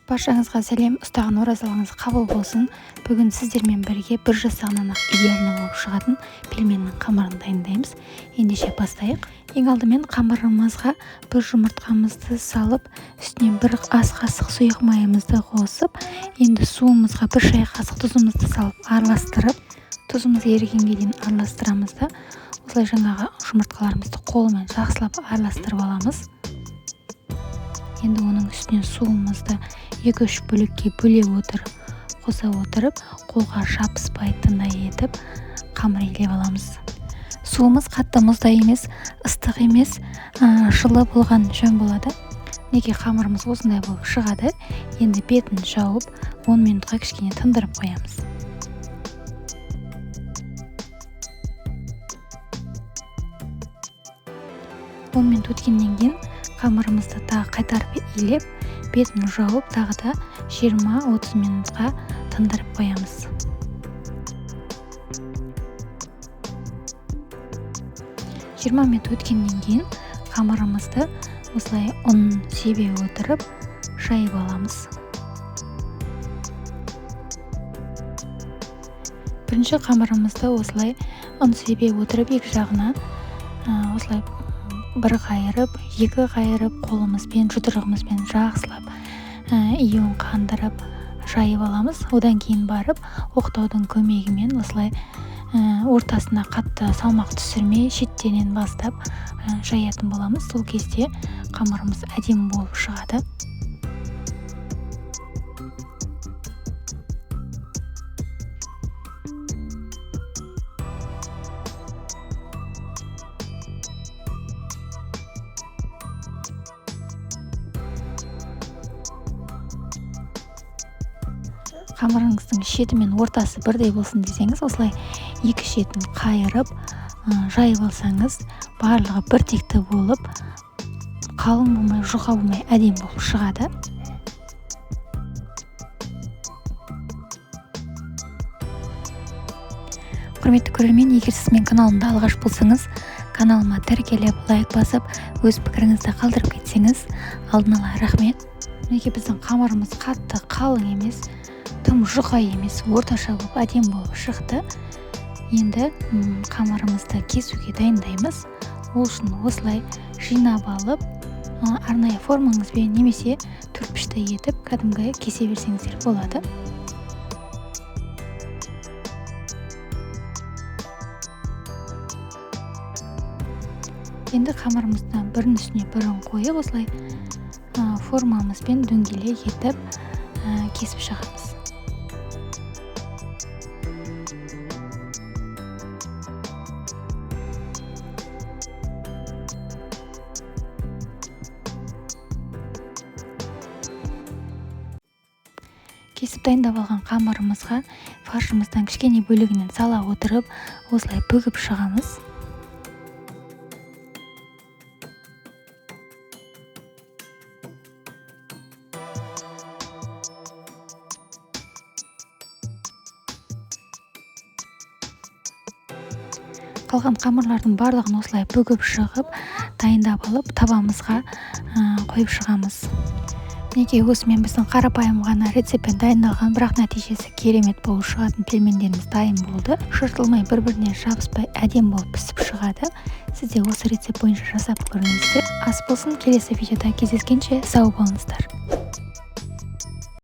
Баршаңызға сәлем, ұстаған оразаларыңыз қабыл болсын. Бүгін сіздермен бірге бір жасағаннан ақ идеально болып шығатын пельменнің қамырын дайындаймыз. Ендеше бастайық. Ең алдымен қамырымызға бір жұмыртқамызды салып, үстіне бір ас қасық сұйық майымызды қосып, енді суымызға бір шай қасық тұзымызды салып араластырып, тұзымыз ерігенге дейін араластырамыз да, осылай жаңағы жұмыртқаларымызды қолмен жақсылап араластырып аламыз. Енді оның үстіне суымызды 2-3 бөлікке бөле отырып, қоса отырып, қолға жабыспайтындай етіп қамыр илеп аламыз. Суымыз қатты мұздай емес, ыстық емес, жылы болған жөн болады. Неге қамырымыз осындай болып шығады. Енді бетін жауып, 10 минутқа кішкене тындырып қоямыз. Минут өткеннен кейін қамырымызды тағы қайтарып илеп, бетін жауып, тағы да 20-30 минутқа тындырып қоямыз. Минут өткеннен кейін қамырымызды осылай ұн себе отырып жайып аламыз. Бірінші қамырымызды осылай ұн себе отырып екі жағына осылай бір қайырып, екі қайырып, қолымызбен, жұдырығымызбен жақсылап июн қандырып жайып аламыз. Одан кейін барып, оқтаудың көмегімен осылай ортасына қатты салмақ түсірмей, шеттенен бастап жаятын боламыз. Сол кезде қамырымыз әдемі болып шығады. Қамырыңыздың шеті мен ортасы бірдей болсын десеңіз, осылай екі шетін қайырып, жайып алсаңыз, барлығы біртекті болып, қалың болмай, жұқа болмай әдемі болып шығады. Құрметті көрермен, егер сіз мен каналымда алғаш болсаңыз, каналыма тіркеліп, лайк басып, өз пікіріңізді қалдырып кетсеңіз, алдын ала рахмет. Неге біздің қамырымыз қатты қалың емес, тым жұқа емес, орташа болып әдемі болып шықты. Енді қамырымызды кесуге дайындаймыз. Ол үшін осылай жинап алып, арнайы формаңызбен немесе төртбұрышты етіп кәдімгі кесе берсеңіздер болады. Енді қамырымызды бірінің үстіне бірін қойып, осылай формамызбен дөңгелек етіп кесіп шығамыз. Кесіп дайындап алған қамырымызға фаршымыздан кішкене бөлігінен сала отырып, осылай бүгіп шығамыз. Қалған қамырлардың барлығын осылай бүгіп шығып, дайындап алып, табамызға қойып шығамыз. Неге осымен біздің қарапайым ғана рецептпен дайындалған, бірақ нәтижесі керемет болып шығатын пельмендеріміз дайын болды. Жыртылмай, бір-біріне жабыспай әдемі болып пісіп шығады. Сіз де осы рецепт бойынша жасап көріңіздер. Ас болсын, келесі видеода кездескенше сау болыңыздар.